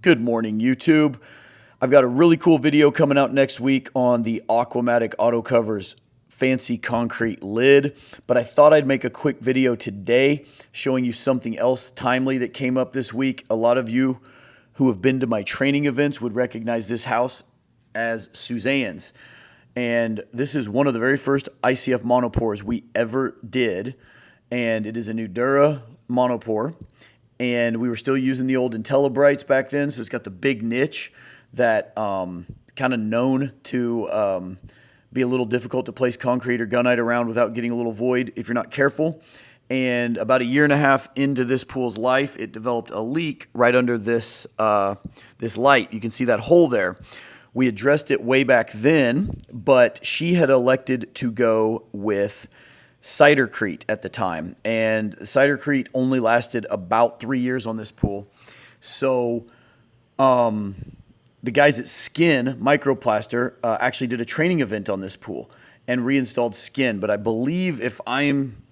Good morning, YouTube. I've got a really cool video coming out next week on the Aquamatic Auto Covers fancy concrete lid, but I thought I'd make a quick video today showing you something else timely that came up this week. A lot of you who have been to my training events would recognize this house as Suzanne's, and this is one of the very first ICF monopores we ever did, and it is a Nudura monopore. And we were still using the old IntelliBrights back then, so it's got the big niche that kind of known to be a little difficult to place concrete or gunite around without getting a little void if you're not careful. And about a year and a half into this pool's life, it developed a leak right under this this light. You can see that hole there. We addressed it way back then, but she had elected to go with cidercrete at the time, and cidercrete only lasted about 3 years on this pool. So the guys at Skin Microplaster actually did a training event on this pool and reinstalled Skin, but I believe, if I'm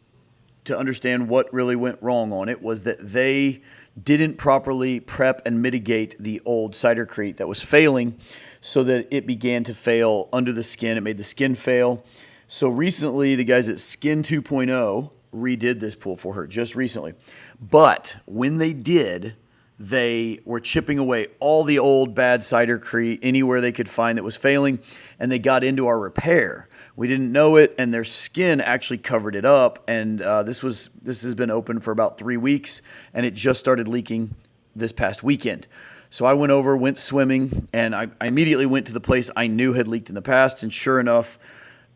to understand what really went wrong on it, was that they didn't properly prep and mitigate the old cidercrete that was failing, so that it began to fail under the skin. It made the skin fail. So recently, the guys at Skin 2.0 redid this pool for her, just recently. But when they did, they were chipping away all the old bad cidercrete anywhere they could find that was failing, and they got into our repair. We didn't know it, and their skin actually covered it up, and this has been open for about 3 weeks, and it just started leaking this past weekend. So I went over, went swimming, and I immediately went to the place I knew had leaked in the past, and sure enough,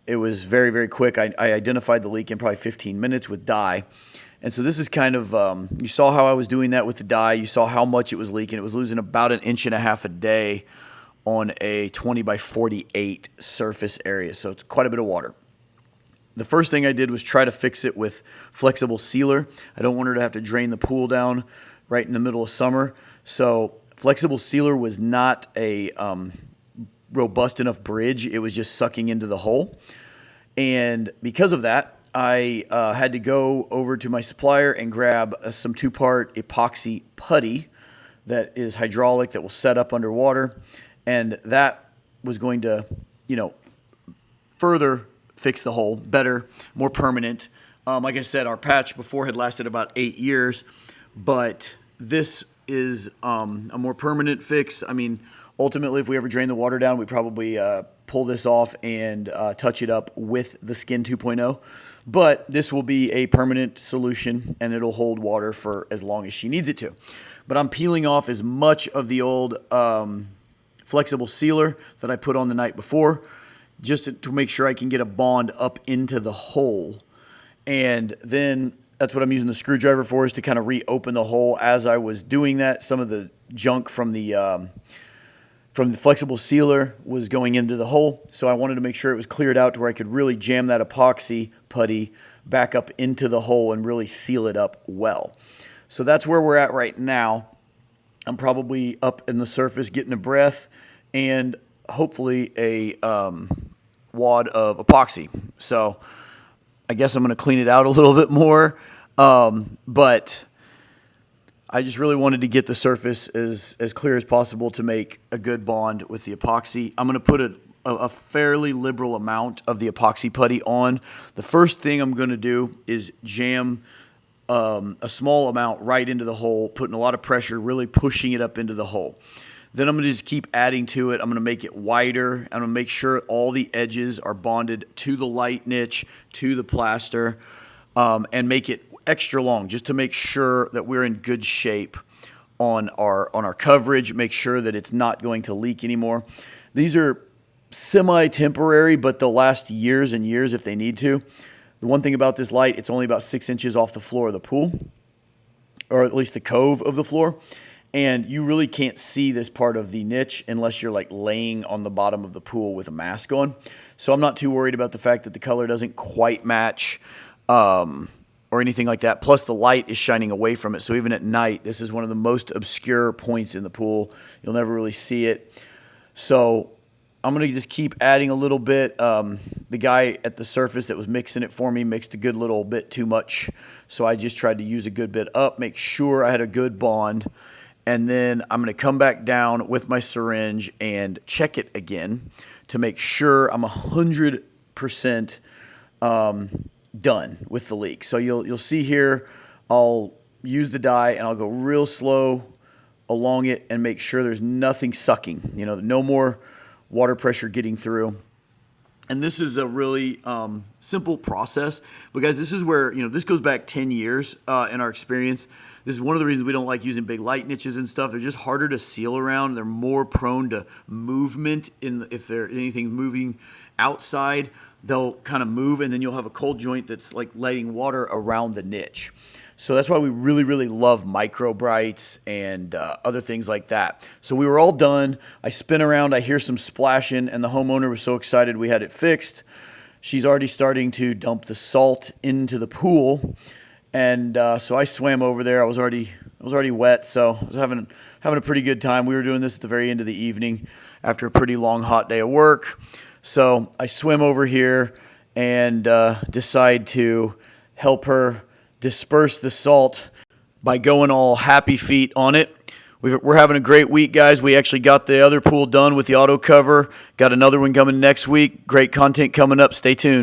it was very, very quick. I identified the leak in probably 15 minutes with dye. And so this is kind of, you saw how I was doing that with the dye. You saw how much it was leaking. It was losing about 1.5 inches a day on a 20 by 48 surface area. So it's quite a bit of water. The first thing I did was try to fix it with flexible sealer. I don't want her to have to drain the pool down right in the middle of summer. So flexible sealer was not a robust enough bridge. It was just sucking into the hole. And because of that, I had to go over to my supplier and grab some 2-part epoxy putty that is hydraulic, that will set up underwater. And that was going to, further fix the hole better, more permanent. Like I said, our patch before had lasted about 8 years, but this is a more permanent fix. I mean, ultimately, if we ever drain the water down, we probably pull this off and touch it up with the Skin 2.0. But this will be a permanent solution, and it'll hold water for as long as she needs it to. But I'm peeling off as much of the old flexible sealer that I put on the night before, just to make sure I can get a bond up into the hole. And then that's what I'm using the screwdriver for, is to kind of reopen the hole. As I was doing that, some of the junk from the flexible sealer was going into the hole, so I wanted to make sure it was cleared out to where I could really jam that epoxy putty back up into the hole and really seal it up well. So that's where we're at right now. I'm probably up in the surface getting a breath and hopefully a wad of epoxy. So I guess I'm going to clean it out a little bit more, but I just really wanted to get the surface as clear as possible to make a good bond with the epoxy. I'm going to put a fairly liberal amount of the epoxy putty on. The first thing I'm going to do is jam a small amount right into the hole, putting a lot of pressure, really pushing it up into the hole. Then I'm going to just keep adding to it. I'm going to make it wider. I'm going to make sure all the edges are bonded to the light niche, to the plaster, and make it extra long, just to make sure that we're in good shape on our coverage, make sure that it's not going to leak anymore. These are semi-temporary, but they'll last years and years if they need to. The one thing about this light, it's only about 6 inches off the floor of the pool, or at least the cove of the floor, and you really can't see this part of the niche unless you're like laying on the bottom of the pool with a mask on. So I'm not too worried about the fact that the color doesn't quite match or anything like that. Plus, the light is shining away from it. So even at night, this is one of the most obscure points in the pool. You'll never really see it. So I'm going to just keep adding a little bit. The guy at the surface that was mixing it for me mixed a good little bit too much. So I just tried to use a good bit up, make sure I had a good bond. And then I'm going to come back down with my syringe and check it again to make sure I'm 100% done with the leak. So you'll see here, I'll use the dye and I'll go real slow along it and make sure there's nothing sucking, no more water pressure getting through. And this is a really simple process, but guys, this is where, this goes back 10 years in our experience. This is one of the reasons we don't like using big light niches and stuff. They're just harder to seal around. They're more prone to movement. If there's anything moving outside, they'll kind of move, and then you'll have a cold joint that's like letting water around the niche. So that's why we really, really love micro brights and other things like that. So we were all done. I spin around, I hear some splashing, and the homeowner was so excited we had it fixed. She's already starting to dump the salt into the pool, and so I swam over there. I was already wet, so I was having a pretty good time. We were doing this at the very end of the evening after a pretty long, hot day of work. So I swim over here and decide to help her disperse the salt by going all happy feet on it. We're having a great week, guys. We actually got the other pool done with the auto cover. Got another one coming next week. Great content coming up. Stay tuned.